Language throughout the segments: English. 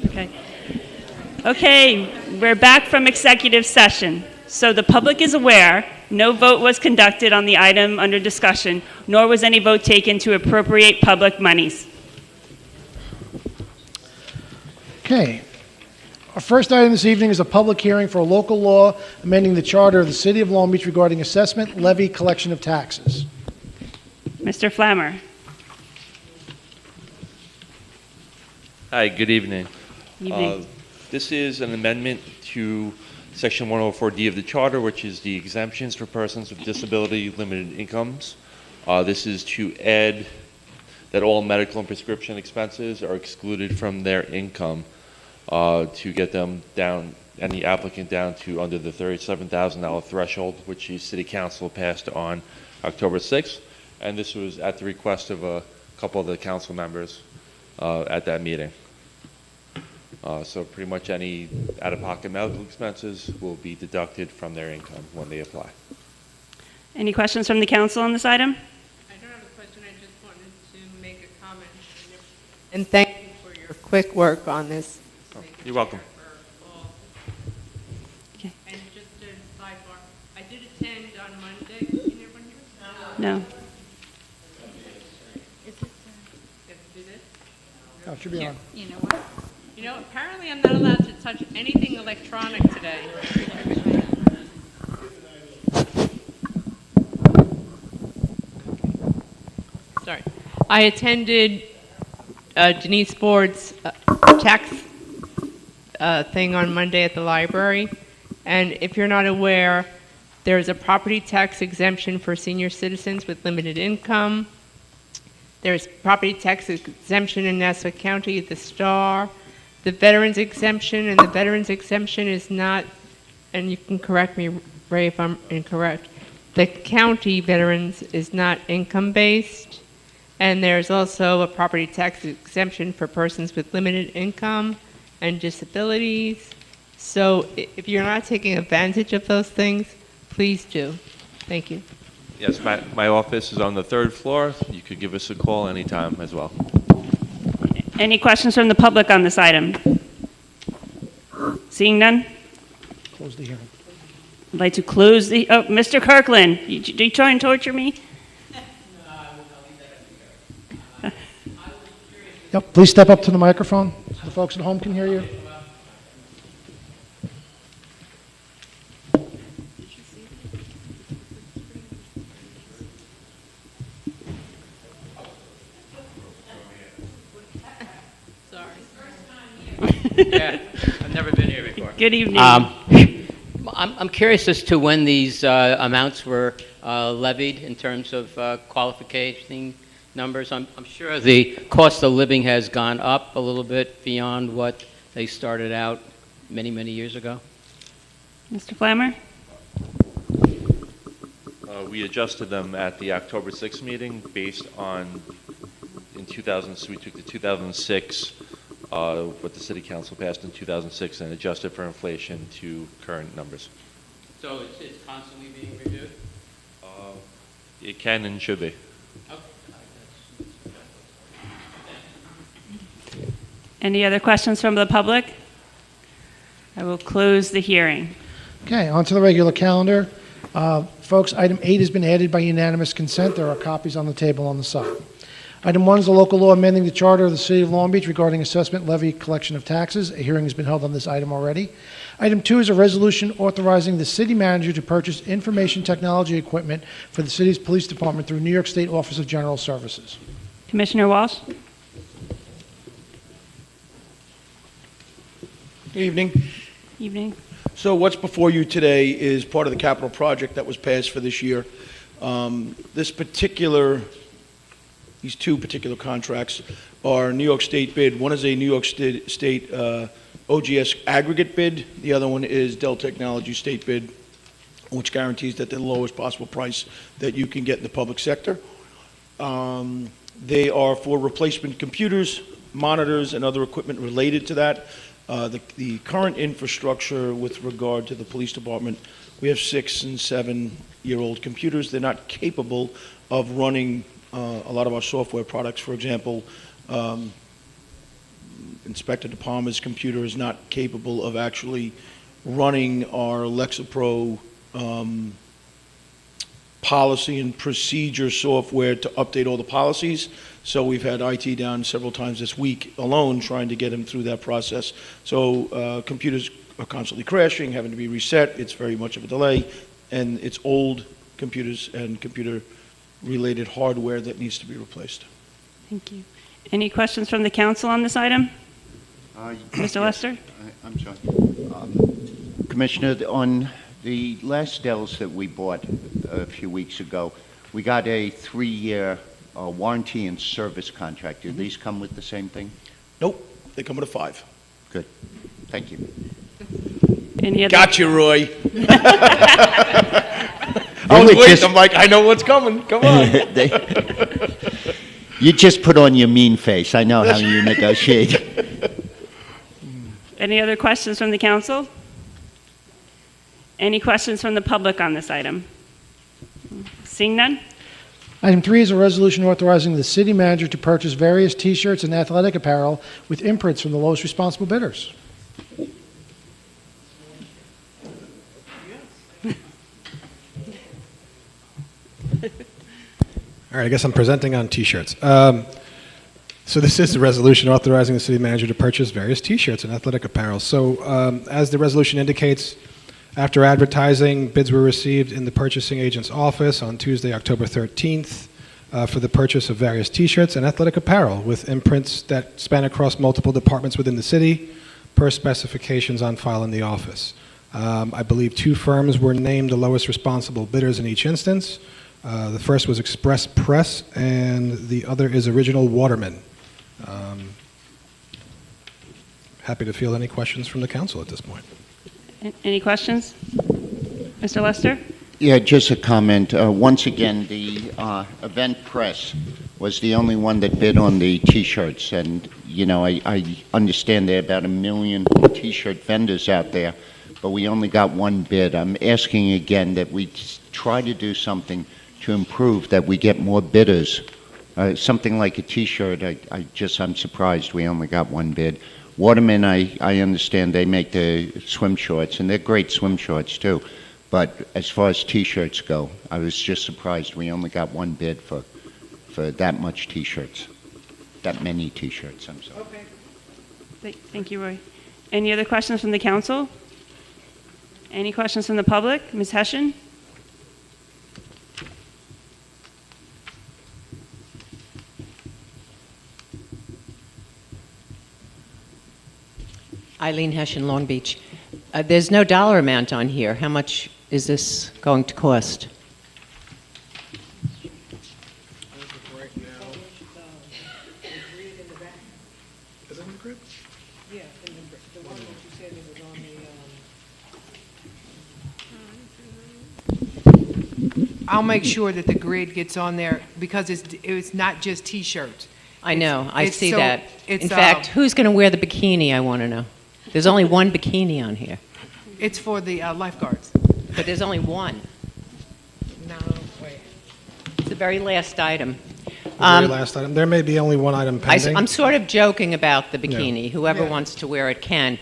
Okay. Okay, we're back from executive session. So the public is aware, no vote was conducted on the item under discussion, nor was any vote taken to appropriate public monies. Okay. Our first item this evening is a public hearing for a local law amending the charter of the City of Long Beach regarding assessment, levy, collection of taxes. Mr. Flammer. Hi, good evening. Evening. This is an amendment to Section 104D of the Charter, which is the exemptions for persons with disability limited incomes. This is to add that all medical and prescription expenses are excluded from their income to get them down, any applicant down to under the $37,000 threshold, which the City Council passed on October 6th. And this was at the request of a couple of the council members at that meeting. So pretty much any out-of-pocket medical expenses will be deducted from their income when they apply. Any questions from the council on this item? I don't have a question. I just wanted to make a comment. And thank you for your quick work on this. You're welcome. Okay. And just a sidebar, I did attend on Monday. Can everyone hear us? No. Is it, you have to do this? Oh, it should be on. You know what? You know, apparently I'm not allowed to touch anything electronic today. Sorry. I attended Denise Ford's tax thing on Monday at the library. And if you're not aware, there's a property tax exemption for senior citizens with limited income. There's property tax exemption in Nassau County, the Star. The veterans exemption, and the veterans exemption is not, and you can correct me, Ray, if I'm incorrect, the county veterans is not income-based, and there's also a property tax exemption for persons with limited income and disabilities. So if you're not taking advantage of those things, please do. Thank you. Yes, my office is on the 3rd floor. You could give us a call anytime as well. Any questions from the public on this item? Seeing none? Close the hearing. I'd like to close the, oh, Mr. Kirkland, you try and torture me? Yep, please step up to the microphone so the folks at home can hear you. Yeah, I've never been here before. Good evening. I'm curious as to when these amounts were levied in terms of qualification numbers. I'm sure the cost of living has gone up a little bit beyond what they started out many, many years ago. Mr. Flammer? We adjusted them at the October 6th meeting based on, in 2000, so we took the 2006 what the City Council passed in 2006 and adjusted for inflation to current numbers. So it's constantly being reviewed? It can and should be. Okay. Any other questions from the public? I will close the hearing. Okay, on to the regular calendar. Folks, item 8 has been added by unanimous consent. There are copies on the table on the side. Item 1 is a local law amending the charter of the City of Long Beach regarding assessment, levy, collection of taxes. A hearing has been held on this item already. Item 2 is a resolution authorizing the city manager to purchase information technology equipment for the city's police department through New York State Office of General Services. Commissioner Walsh? Good evening. Evening. So what's before you today is part of the capital project that was passed for this year. These two particular contracts are New York State bid. One is a New York State OGS aggregate bid. The other one is Dell Technologies state bid, which guarantees that they're the lowest possible price that you can get in the public sector. They are for replacement computers, monitors, and other equipment related to that. The current infrastructure with regard to the police department, we have 6- and 7-year-old computers. They're not capable of running a lot of our software products. For example, Inspector De Palma's computer is not capable of actually running our Lexapro policy and procedure software to update all the policies. So we've had IT down several times this week alone trying to get him through that process. So computers are constantly crashing, having to be reset. It's very much of a delay, and it's old computers and computer-related hardware that needs to be replaced. Thank you. Any questions from the council on this item? Mr. Lester? I'm sorry. Commissioner, on the last Dells that we bought a few weeks ago, we got a 3-year warranty and service contract. Do these come with the same thing? Nope, they come with a 5. Good. Thank you. Any other? Got you, Roy. I was waiting. I'm like, I know what's coming. Come on. You just put on your mean face. I know how you negotiate. Any other questions from the council? Any questions from the public on this item? Seeing none? Item 3 is a resolution authorizing the city manager to purchase various T-shirts and athletic apparel with imprints from the lowest responsible bidders. All right, I guess I'm presenting on T-shirts. So this is a resolution authorizing the city manager to purchase various T-shirts and athletic apparel. So as the resolution indicates, after advertising, bids were received in the purchasing agent's office on Tuesday, October 13th, for the purchase of various T-shirts and athletic apparel with imprints that span across multiple departments within the city, per specifications on file in the office. I believe 2 firms were named the lowest responsible bidders in each instance. The first was Express Press, and the other is Original Waterman. Happy to field any questions from the council at this point. Any questions? Mr. Lester? Yeah, just a comment. Once again, the Event Press was the only one that bid on the T-shirts, and you know, I understand there are about 1 million T-shirt vendors out there, but we only got 1 bid. I'm asking again that we try to do something to improve, that we get more bidders. Something like a T-shirt, I'm surprised we only got 1 bid. Waterman, I understand they make the swim shorts, and they're great swim shorts too. But as far as T-shirts go, I was just surprised we only got 1 bid for that much T-shirts, that many T-shirts. I'm sorry. Okay. Thank you, Roy. Any other questions from the council? Any questions from the public? Ms. Hession? Eileen Hession, Long Beach. There's no dollar amount on here. How much is this going to cost? I'll make sure that the grid gets on there because it's not just T-shirts. I know. I see so- that. it's, In fact, who's going to wear the bikini, I want to know. There's only 1 bikini on here, It's for the lifeguards. but there's only 1. No, wait. It's the very last item. The very last item. There may be only 1 item pending. I'm sort of joking about the bikini. Whoever wants to wear it can.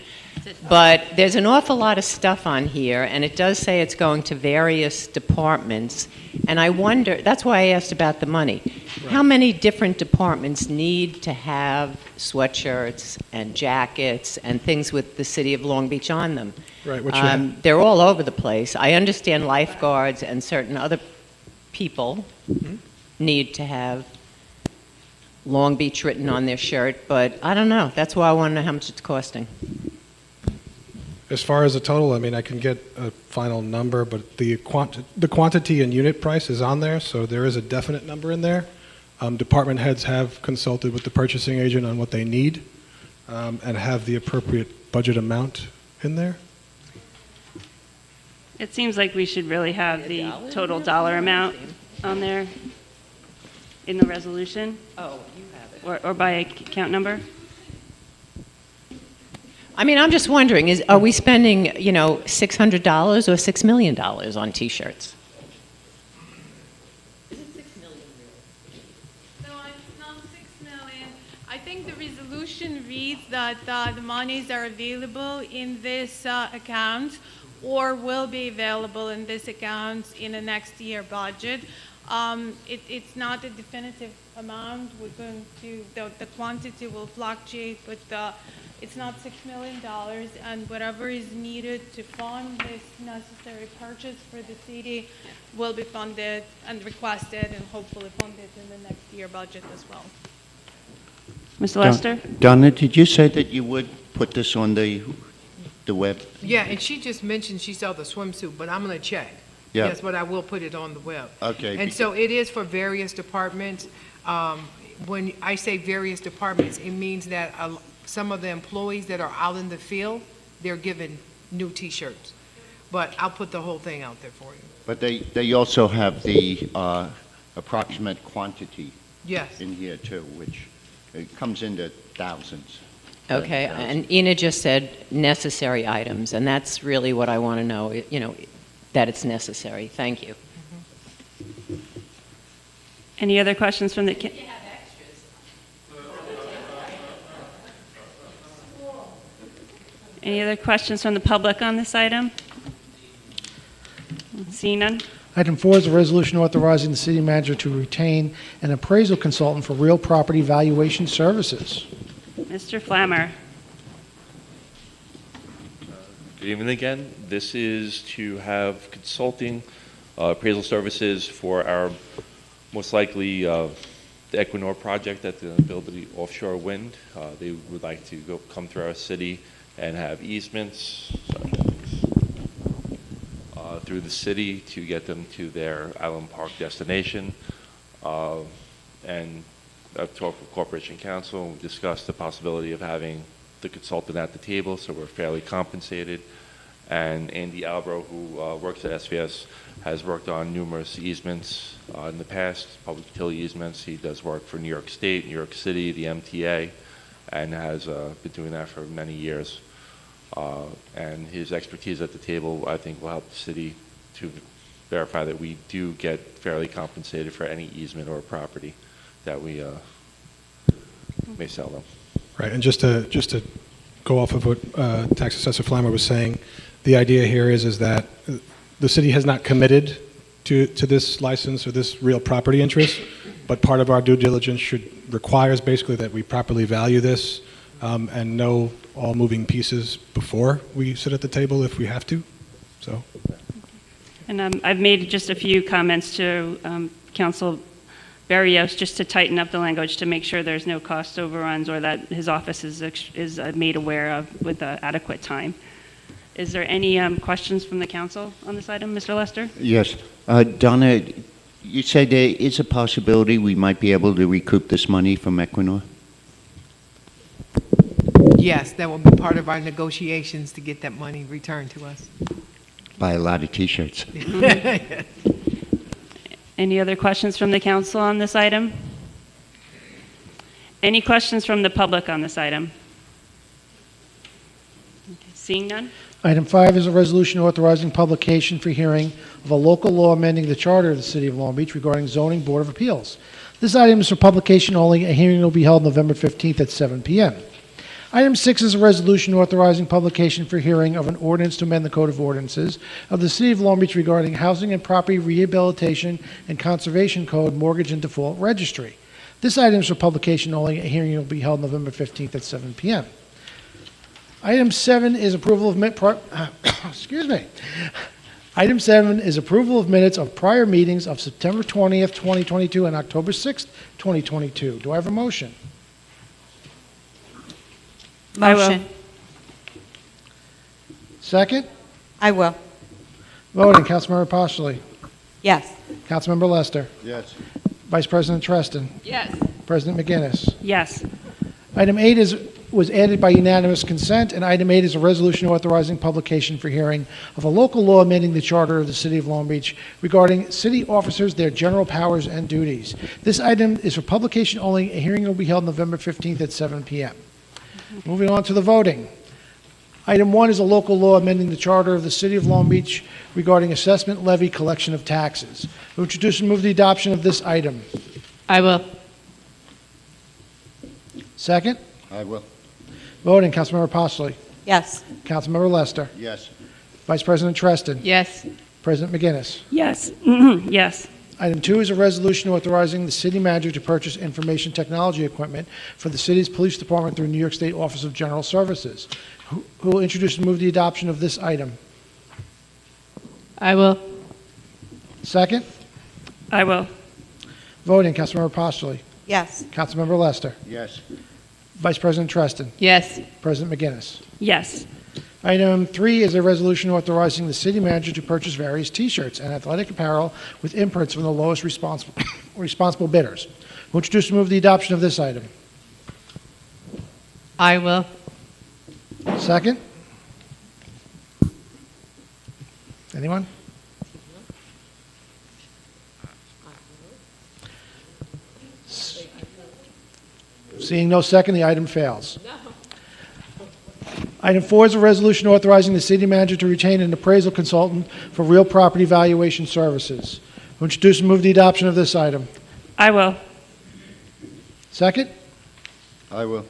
But there's an awful lot of stuff on here, and it does say it's going to various departments. And I wonder, that's why I asked about the money. How many different departments need to have sweatshirts and jackets and things with the city of Long Beach on them? Right, which you have. They're all over the place. I understand lifeguards and certain other people need to have Long Beach written on their shirt, but I don't know. That's why I want to know how much it's costing. As far as the total, I mean, I can get a final number, but the quantity and unit price is on there, so there is a definite number in there. Department heads have consulted with the purchasing agent on what they need and have the appropriate budget amount in there. It seems like we should really have the total dollar amount on there in the resolution. Oh, you have it. Or by account number. I mean, I'm just wondering, are we spending, $600 or $6 million on T-shirts? Is it $6 million? it's not 6 million. I think the resolution reads that the monies are available in this account or will be available in this account in the next year budget. It's not a definitive amount. We're going to, the quantity will fluctuate, but it's not $6 million, and whatever is needed to fund this necessary purchase for the city will be funded and requested and hopefully funded in the next year budget as well. Mr. Lester? Donna, did you say that you would put this on the web? Yeah, and she just mentioned she saw the swimsuit, but I'm going to check. Yeah. Yes, but I will put it on the web. Okay. And so it is for various departments. When I say various departments, it means that some of the employees that are out in the field, they're given new T-shirts. But I'll put the whole thing out there for you. But they also have the approximate quantity Yes. in here too, which it comes into thousands. Okay, and Ina just said necessary items, and that's really what I want to know, you know, that it's necessary. Thank you. Any other questions from the... Any other questions from the public on this item? Seeing none? Item 4 is a resolution authorizing the city manager to retain an appraisal consultant for real property valuation services. Mr. Flammer? Good evening again. This is to have consulting appraisal services for our most likely the Equinor project that to build the offshore wind. They would like to come through our city and have easements through the city to get them to their Island Park destination. And I've talked with Corporation Counsel and we've discussed the possibility of having the consultant at the table so we're fairly compensated. And Andy Albro, who works at SVS, has worked on numerous easements in the past, public utility easements. He does work for New York State, New York City, the MTA, and has been doing that for many years. And his expertise at the table, I think, will help the city to verify that we do get fairly compensated for any easement or property that we may sell them. Right, and just to go off of what Tax Assessor Flammer was saying, the idea here is that the city has not committed to this license or this real property interest, but part of our due diligence requires basically that we properly value this and know all moving pieces before we sit at the table if we have to. So. And I've made just a few comments to Council Barrios just to tighten up the language to make sure there's no cost overruns or that his office is made aware of with adequate time. Is there any questions from the council on this item, Mr. Lester? Yes. Donna, you said there is a possibility we might be able to recoup this money from Equinor? Yes, that will be part of our negotiations to get that money returned to us. Buy a lot of T-shirts. Any other questions from the council on this item? Any questions from the public on this item? Okay, seeing none? Item 5 is a resolution authorizing publication for hearing of a local law amending the charter of the City of Long Beach regarding zoning board of appeals. This item is for publication only. A hearing will be held November 15th at 7 p.m. Item 6 is a resolution authorizing publication for hearing of an ordinance to amend the Code of Ordinances of the City of Long Beach regarding housing and property rehabilitation and conservation code mortgage and default registry. This item is for publication only. A hearing will be held November 15th at 7 p.m. Item 7 is approval of excuse me. Item 7 is approval of minutes of prior meetings of September 20th, 2022 and October 6th, 2022. Do I have a motion? Motion. Second? I will. Voting, Councilmember Postoli. Yes. Councilmember Lester. Yes. Vice President Treston. Yes. President McGinnis. Yes. Item 8 was added by unanimous consent, and item 8 is a resolution authorizing publication for hearing of a local law amending the charter of the City of Long Beach regarding city officers, their general powers and duties. This item is for publication only. A hearing will be held November 15th at 7 p.m. Moving on to the voting. Item 1 is a local law amending the charter of the City of Long Beach regarding assessment, levy, collection of taxes. Who introduce and move the adoption of this item? I will. Second? I will. Voting, Councilmember Postoli. Yes. Councilmember Lester. Yes. Vice President Treston. Yes. President McGinnis. Yes. Yes. Item 2 is a resolution authorizing the city manager to purchase information technology equipment for the city's police department through New York State Office of General Services. Who will introduce and move the adoption of this item? I will. Second? I will. Voting, Councilmember Postoli. Yes. Councilmember Lester. Yes. Vice President Treston. Yes. President McGinnis. Yes. Item 3 is a resolution authorizing the city manager to purchase various T-shirts and athletic apparel with imprints from the lowest responsible bidders. Who will introduce and move the adoption of this item? I will. Second? Anyone? Seeing no second, the item fails. Item 4 is a resolution authorizing the city manager to retain an appraisal consultant for real property valuation services. Who will introduce and move the adoption of this item? I will. Second? I will.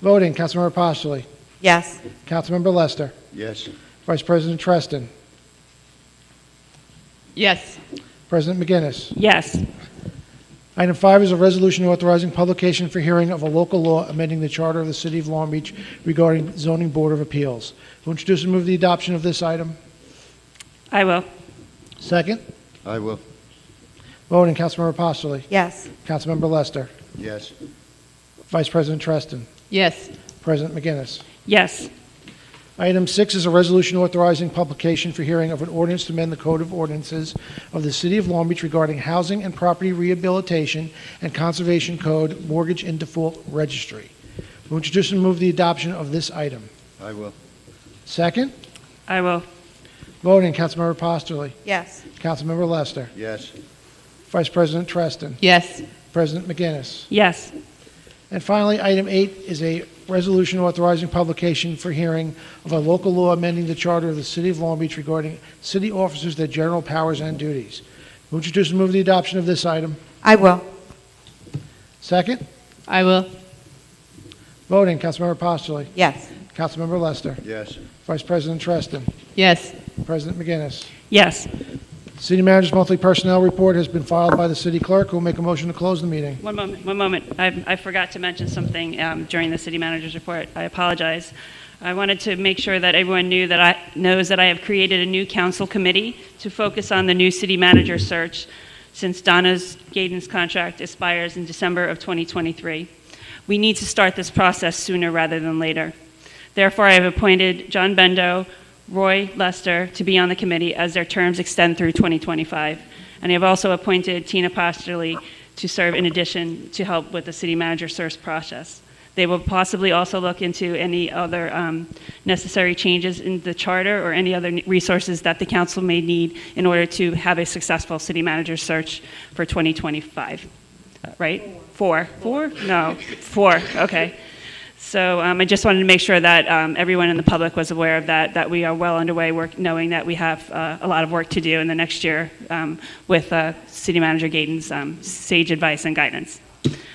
Voting, Councilmember Postoli. Yes. Councilmember Lester. Yes. Vice President Treston. Yes. President McGinnis. Yes. Item 5 is a resolution authorizing publication for hearing of a local law amending the charter of the City of Long Beach regarding zoning board of appeals. Who will introduce and move the adoption of this item? I will. Second? I will. Voting, Councilmember Postoli. Yes. Councilmember Lester. Yes. Vice President Treston. Yes. President McGinnis. Yes. Item 6 is a resolution authorizing publication for hearing of an ordinance to amend the Code of Ordinances of the City of Long Beach regarding housing and property rehabilitation and conservation code mortgage in default registry. Who will introduce and move the adoption of this item? I will. Second? I will. Voting, Councilmember Postoli. Yes. Councilmember Lester. Yes. Vice President Treston. Yes. President McGinnis. Yes. And finally, item 8 is a resolution authorizing publication for hearing of a local law amending the charter of the City of Long Beach regarding city officers, their general powers and duties. Who will introduce and move the adoption of this item? I will. Second? I will. Voting, Councilmember Postoli. Yes. Councilmember Lester. Yes. Vice President Treston. Yes. President McGinnis. Yes. City Manager's monthly personnel report has been filed by the city clerk, who will make a motion to close the meeting. One moment. I forgot to mention something during the city manager's report. I apologize. I wanted to make sure that everyone knows that I have created a new council committee to focus on the new city manager search since Donna's Gaydon's contract expires in December of 2023. We need to start this process sooner rather than later. Therefore, I have appointed John Bendo, Roy Lester to be on the committee as their terms extend through 2025. And I have also appointed Tina Postoli to serve in addition to help with the city manager search process. They will possibly also look into any other necessary changes in the charter or any other resources that the council may need in order to have a successful city manager search for 2025. Right? Four? No, 4, okay. So I just wanted to make sure that everyone in the public was aware of that we are well underway, knowing that we have a lot of work to do in the next year with City Manager Gaydon's sage advice and guidance.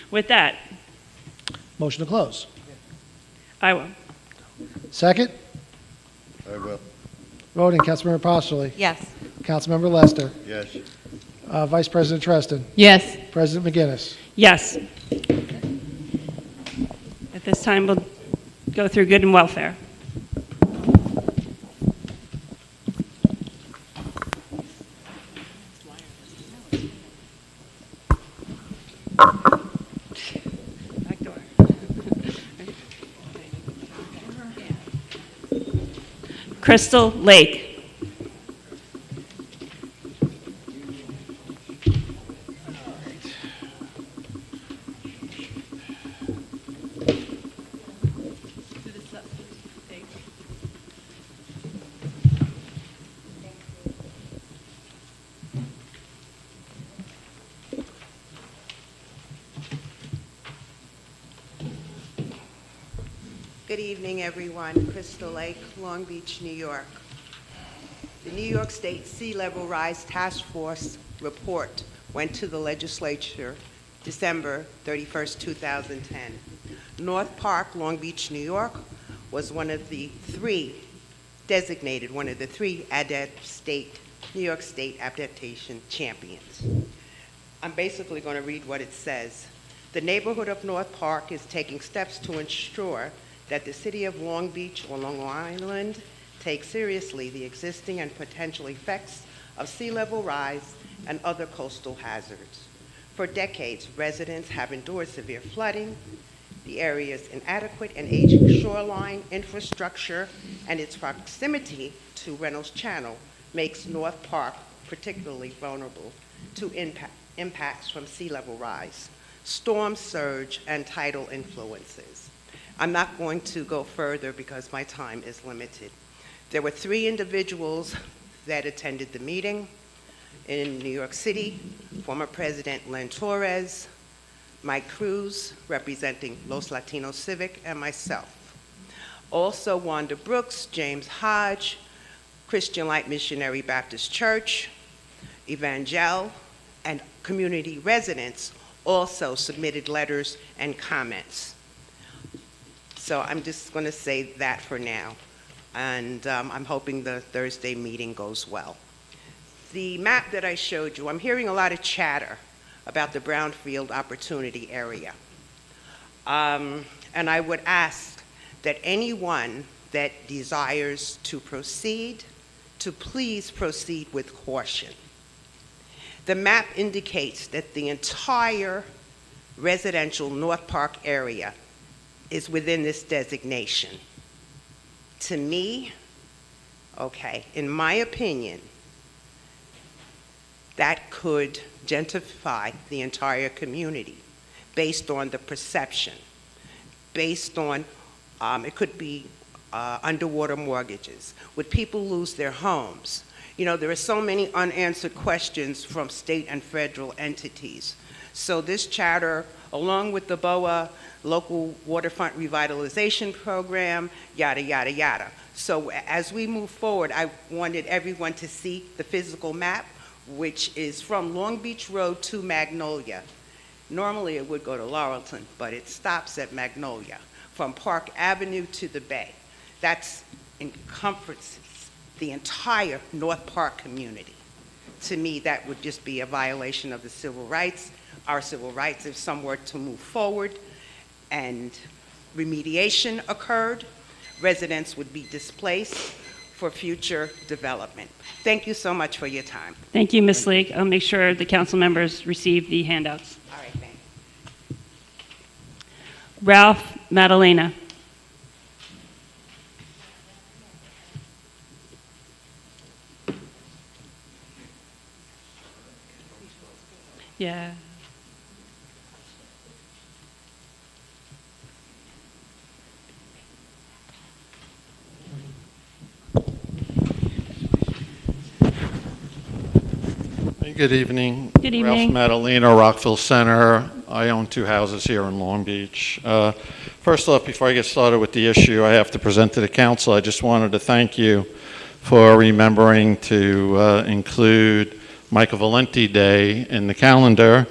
With that, Motion to close. I will. Second? I will. Voting, Councilmember Postoli. Yes. Councilmember Lester. Yes. Vice President Treston. Yes. President McGinnis. Yes. At this time, we'll go through good and welfare. Back door. Crystal Lake. Good evening, everyone. Crystal Lake, Long Beach, New York. The New York State Sea Level Rise Task Force report went to the legislature December 31st, 2010. North Park, Long Beach, New York, was one of the three New York State adaptation champions. I'm basically going to read what it says. The neighborhood of North Park is taking steps to ensure that the city of Long Beach or Long Island takes seriously the existing and potential effects of sea level rise and other coastal hazards. For decades, residents have endured severe flooding. The area's inadequate and aging shoreline infrastructure and its proximity to Reynolds Channel makes North Park particularly vulnerable to impacts from sea level rise, storm surge, and tidal influences. I'm not going to go further because my time is limited. There were 3 individuals that attended the meeting in New York City: former President Len Torres, Mike Cruz, representing Los Latinos Civic, and myself. Also Wanda Brooks, James Hodge, Christian Light Missionary Baptist Church, Evangel, and community residents also submitted letters and comments. So I'm just going to say that for now, and I'm hoping the Thursday meeting goes well. The map that I showed you, I'm hearing a lot of chatter about the Brownfield Opportunity Area. And I would ask that anyone that desires to proceed, to please proceed with caution. The map indicates that the entire residential North Park area is within this designation. To me, okay, in my opinion, that could gentrify the entire community based on the perception, based on, it could be underwater mortgages. Would people lose their homes? You know, there are so many unanswered questions from state and federal entities. So this charter, along with the BOA, Local Waterfront Revitalization Program, yada, yada, yada. So as we move forward, I wanted everyone to see the physical map, which is from Long Beach Road to Magnolia. Normally it would go to Laurelton, but it stops at Magnolia, from Park Avenue to the Bay. That's encompasses the entire North Park community. To me, that would just be a violation of the civil rights, our civil rights, if some were to move forward and remediation occurred, residents would be displaced for future development. Thank you so much for your time. Thank you, Ms. Lake. I'll make sure the council members receive the handouts. All right, thanks. Ralph Maddalena. Yeah. Good evening. Good evening. Ralph Maddalena, Rockville Center. I own 2 houses here in Long Beach. First off, before I get started with the issue I have to present to the council, I just wanted to thank you for remembering to include Michael Valenti Day in the calendar.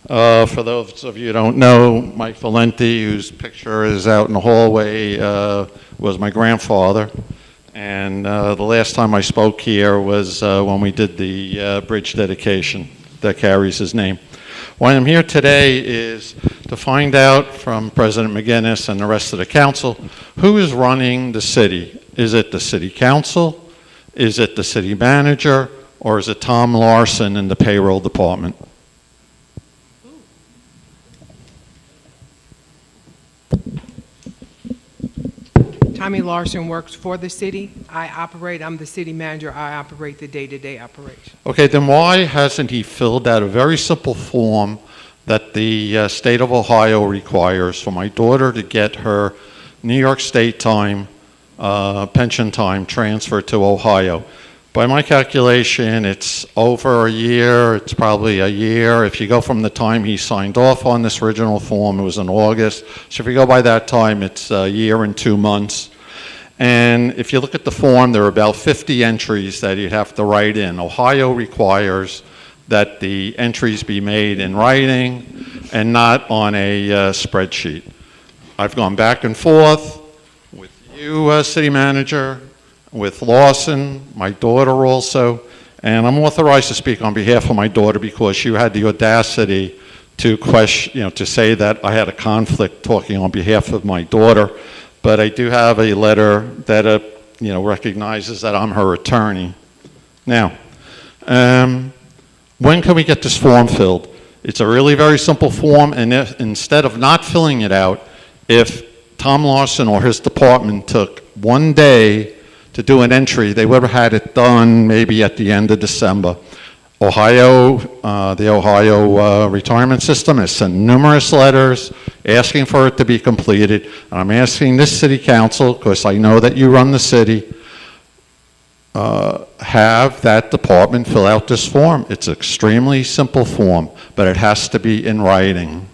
For those of you who don't know, Mike Valenti, whose picture is out in the hallway, was my grandfather. And the last time I spoke here was when we did the bridge dedication that carries his name. Why I'm here today is to find out from President McGinnis and the rest of the council, who is running the city? Is it the city council? Is it the city manager? Or is it Tom Larson in the payroll department? Tommy Larson works for the city. I'm the city manager. I operate the day-to-day operation. Okay, then why hasn't he filled out a very simple form that the state of Ohio requires for my daughter to get her New York State time, pension time transferred to Ohio? By my calculation, it's over a year. It's probably a year. If you go from the time he signed off on this original form, it was in August. So if you go by that time, it's a year and 2 months. And if you look at the form, there are about 50 entries that you'd have to write in. Ohio requires that the entries be made in writing and not on a spreadsheet. I've gone back and forth with you, city manager, with Lawson, my daughter also, and I'm authorized to speak on behalf of my daughter because you had the audacity to question, to say that I had a conflict talking on behalf of my daughter, but I do have a letter that, recognizes that I'm her attorney. Now, when can we get this form filled? It's a really very simple form, and instead of not filling it out, if Tom Lawson or his department took 1 day to do an entry, they would have had it done maybe at the end of December. The Ohio retirement system has sent numerous letters asking for it to be completed. And I'm asking this city council, because I know that you run the city, have that department fill out this form. It's an extremely simple form, but it has to be in writing.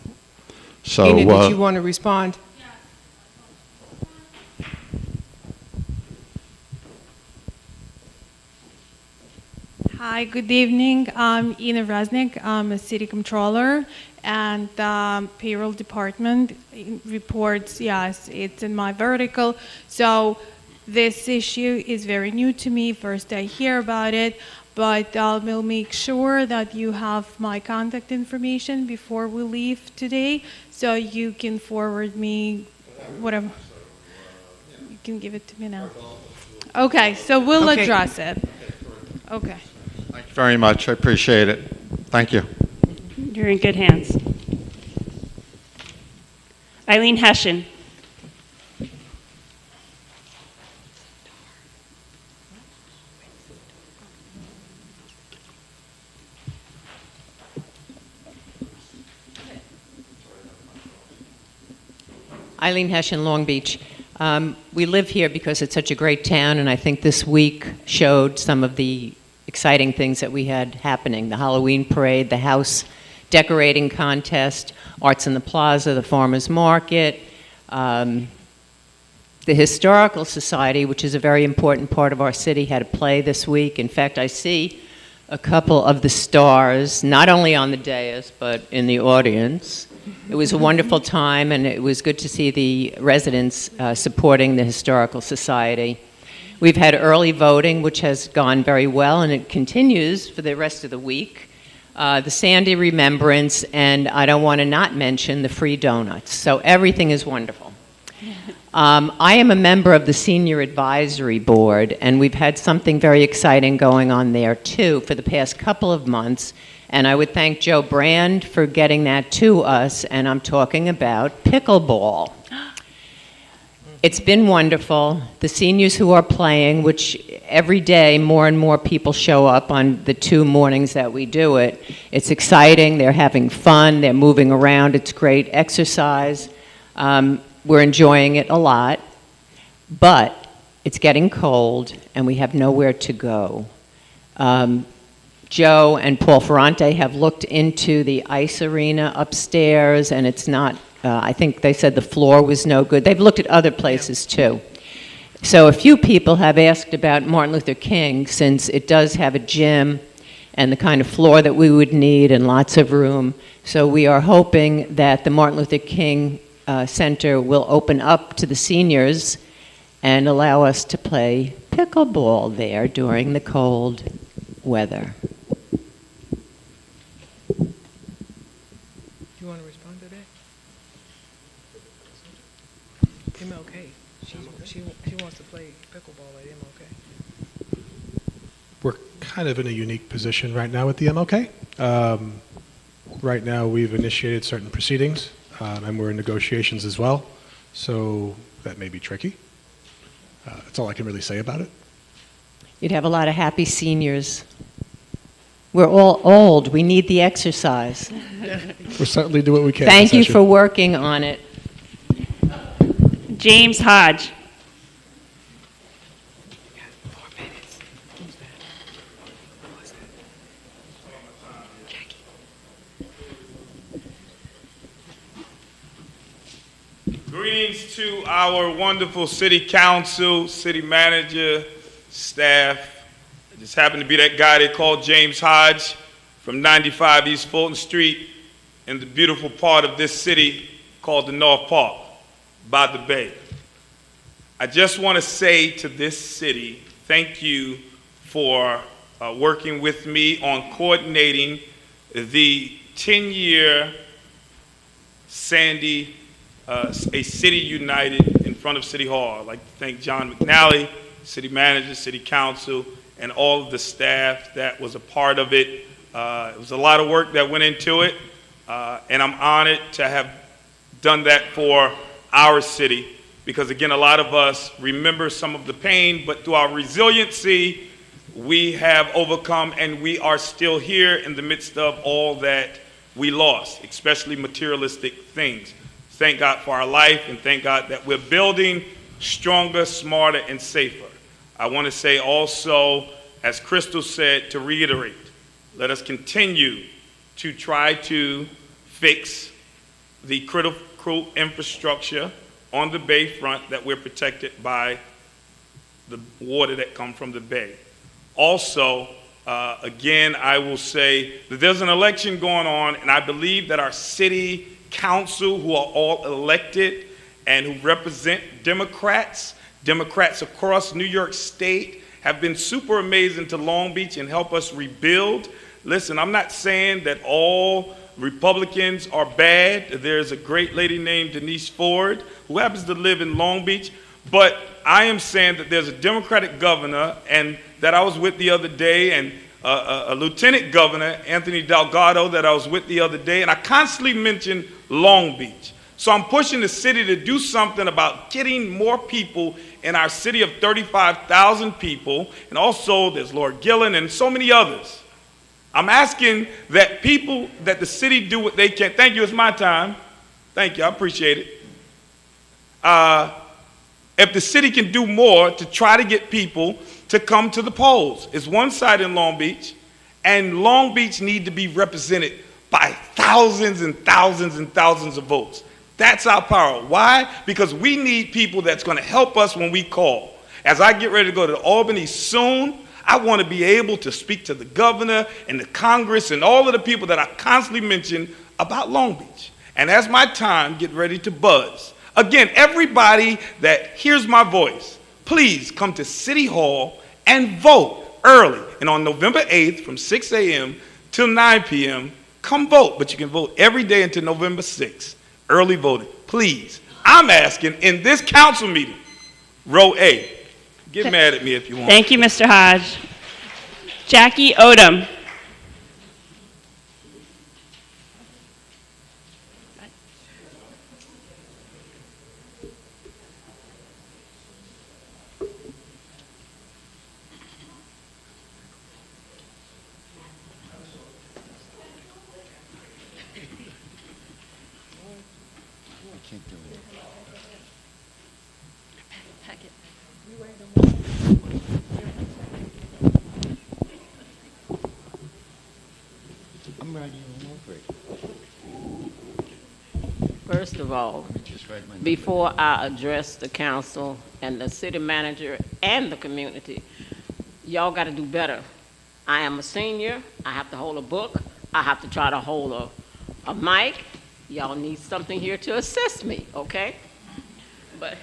So, Enid, did you want to respond? Hi, good evening. I'm Ina Raznik. I'm a city controller, and payroll department reports, yes, it's in my vertical. So this issue is very new to me. First I hear about it, but we'll make sure that you have my contact information before we leave today, so you can forward me whatever. You can give it to me now. Okay, so we'll address it. Okay. thank you very much. I appreciate it. Thank you. You're in good hands. Eileen Hession. Eileen Hession, Long Beach. We live here because it's such a great town, and I think this week showed some of the exciting things that we had happening. The Halloween parade, the house decorating contest, Arts in the Plaza, the Farmers Market, the Historical Society, which is a very important part of our city, had a play this week. In fact, I see a couple of the stars, not only on the dais, but in the audience. It was a wonderful time, and it was good to see the residents supporting the Historical Society. We've had early voting, which has gone very well, and it continues for the rest of the week. The Sandy Remembrance, and I don't want to not mention the free donuts. So everything is wonderful. I am a member of the Senior Advisory Board, and we've had something very exciting going on there, too, for the past couple of months. And I would thank Joe Brand for getting that to us, and I'm talking about pickleball. It's been wonderful. The seniors who are playing, which every day more and more people show up on the 2 mornings that we do it. It's exciting. They're having fun. They're moving around. It's great exercise. We're enjoying it a lot. But it's getting cold, and we have nowhere to go. Joe and Paul Ferrante have looked into the ice arena upstairs, and it's not, I think they said the floor was no good. They've looked at other places too. So a few people have asked about Martin Luther King, since it does have a gym and the kind of floor that we would need and lots of room. So we are hoping that the Martin Luther King Center will open up to the seniors and allow us to play pickleball there during the cold weather. You want to respond to that? MLK. She wants to play pickleball at MLK. We're kind of in a unique position right now with the MLK. Right now, we've initiated certain proceedings, and we're in negotiations as well, so that may be tricky. That's all I can really say about it. You'd have a lot of happy seniors. We're all old. We need the exercise. We'll certainly do what we can. Thank you for working on it. James Hodge. Greetings to our wonderful city council, city manager, staff. I just happen to be that guy they call James Hodge from 95 East Fulton Street in the beautiful part of this city called the North Park. by the Bay. I just want to say to this city, thank you for working with me on coordinating the 10-year Sandy, a City United in front of City Hall. I'd like to thank John McNally, City Manager, City Council, and all of the staff that was a part of it. It was a lot of work that went into it, and I'm honored to have done that for our city, because again, a lot of us remember some of the pain, but through our resiliency, we have overcome, and we are still here in the midst of all that we lost, especially materialistic things. Thank God for our life, and thank God that we're building stronger, smarter, and safer. I want to say also, as Crystal said, to reiterate, let us continue to try to fix the critical infrastructure on the bayfront that we're protected by the water that comes from the bay. Also, again, I will say that there's an election going on, and I believe that our city council, who are all elected and who represent Democrats across New York State, have been super amazing to Long Beach and help us rebuild. Listen, I'm not saying that all Republicans are bad. There's a great lady named Denise Ford who happens to live in Long Beach, but I am saying that there's a Democratic governor and that I was with the other day, and a Lieutenant Governor, Anthony Delgado, that I was with the other day, and I constantly mention Long Beach. So I'm pushing the city to do something about getting more people in our city of 35,000 people, and also there's Lord Gillen and so many others. I'm asking that the city do what they can. Thank you, it's my time. Thank you, I appreciate it. If the city can do more to try to get people to come to the polls. It's one side in Long Beach, and Long Beach need to be represented by thousands and thousands and thousands of votes. That's our power. Why? Because we need people that's going to help us when we call. As I get ready to go to Albany soon, I want to be able to speak to the governor and the Congress and all of the people that I constantly mention about Long Beach. And as my time get ready to buzz, again, everybody that hears my voice, please come to City Hall and vote early. And on November 8th from 6 a.m. till 9 p.m., come vote. But you can vote every day until November 6th. Early voting. Please. I'm asking in this council meeting, row A. Get mad at me if you want. Thank you, Mr. Hodge. Jackie Odom. First of all, before I address the council and the city manager and the community, y'all got to do better. I am a senior. I have to hold a book. I have to try to hold a mic. Y'all need something here to assist me, okay? But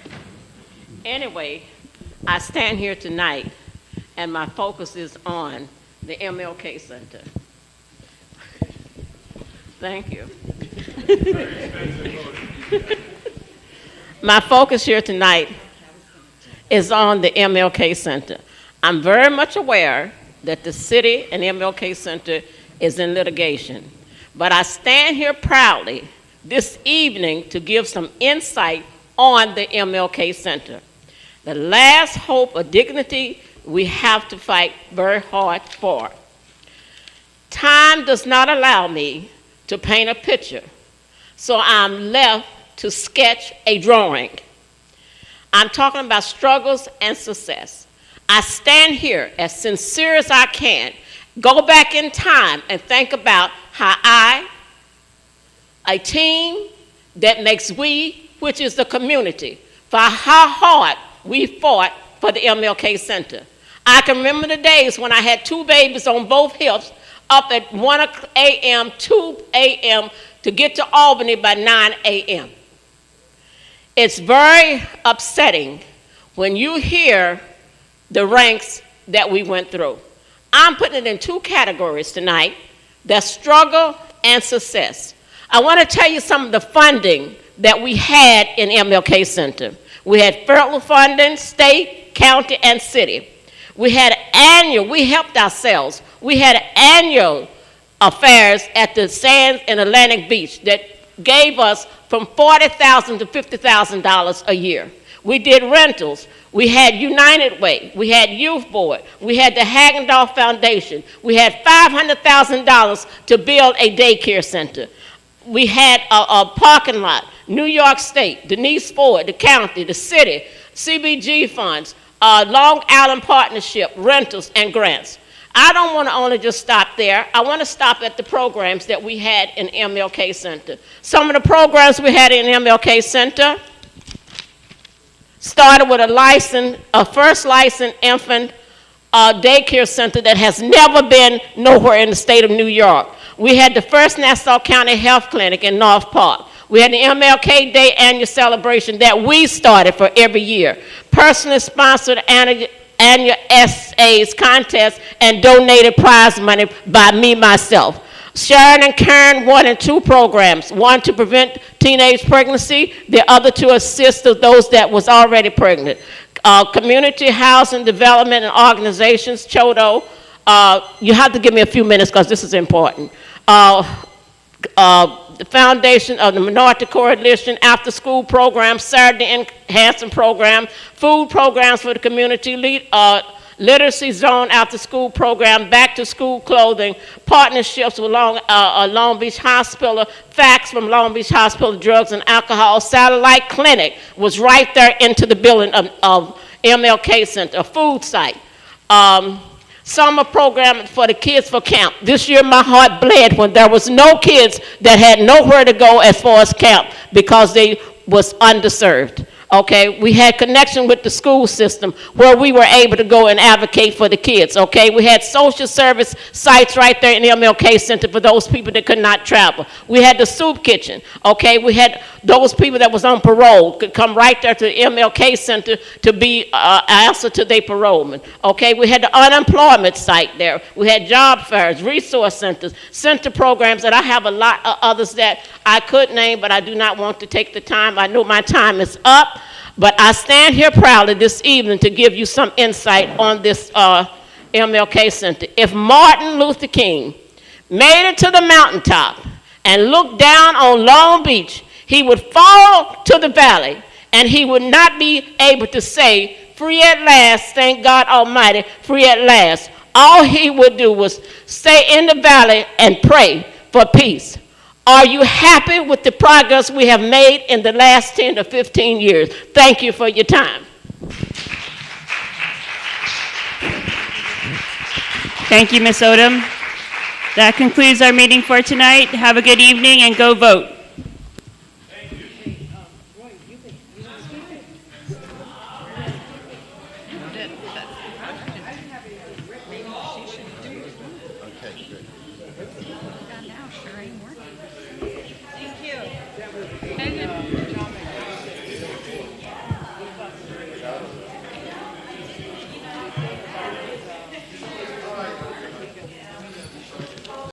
anyway, I stand here tonight, and my focus is on the MLK Center. Thank you. My focus here tonight is on the MLK Center. I'm very much aware that the city and MLK Center is in litigation, but I stand here proudly this evening to give some insight on the MLK Center. The last hope of dignity we have to fight very hard for. Time does not allow me to paint a picture, so I'm left to sketch a drawing. I'm talking about struggles and success. I stand here as sincere as I can, go back in time and think about how a team that makes we, which is the community, for how hard we fought for the MLK Center. I can remember the days when I had two babies on both hips up at 1 a.m., 2 a.m. to get to Albany by 9 a.m. It's very upsetting when you hear the ranks that we went through. I'm putting it in two categories tonight, the struggle and success. I want to tell you some of the funding that we had in MLK Center. We had federal funding, state, county, and city. We had annual, we helped ourselves. We had annual affairs at the Sands in Atlantic Beach that gave us from $40,000 to $50,000 a year. We did rentals. We had United Way. We had Youth Board. We had the Hagendorf Foundation. We had $500,000 to build a daycare center. We had a parking lot. New York State, Denise Ford, the county, the city, CBG funds, Long Island Partnership, rentals, and grants. I don't want to only just stop there. I want to stop at the programs that we had in MLK Center. Some of the programs we had in MLK Center started with a first licensed infant daycare center that has never been nowhere in the state of New York. We had the first Nassau County Health Clinic in North Park. We had the MLK Day annual celebration that we started for every year. Personally sponsored annual essays contest and donated prize money by me, myself. Sharon and Karen 1 and 2 programs, one to prevent teenage pregnancy, the other to assist those that was already pregnant. Community Housing Development and Organizations, CHODO, you have to give me a few minutes because this is important. The Foundation of the Minority Coalition, after school programs, Saturday enhancement program, food programs for the community, literacy zone after school program, back to school clothing, partnerships with Long Beach Hospital, facts from Long Beach Hospital, drugs and alcohol, satellite clinic was right there into the building of MLK Center, a food site. Summer program for the kids for camp. This year my heart bled when there was no kids that had nowhere to go as far as camp because they was underserved. Okay, we had connection with the school system where we were able to go and advocate for the kids. Okay, we had social service sites right there in the MLK Center for those people that could not travel. We had the soup kitchen. Okay, we had those people that was on parole could come right there to the MLK Center to be answer to their parolement. Okay, we had the unemployment site there. We had job fairs, resource centers, center programs, and I have a lot of others that I could name, but I do not want to take the time. I know my time is up. But I stand here proudly this evening to give you some insight on this MLK Center. If Martin Luther King made it to the mountaintop and looked down on Long Beach, he would fall to the valley and he would not be able to say, "Free at last, thank God Almighty, free at last." All he would do was stay in the valley and pray for peace. Are you happy with the progress we have made in the last 10 to 15 years? Thank you for your time. Thank you, Ms. Odom. That concludes our meeting for tonight. Have a good evening and go vote.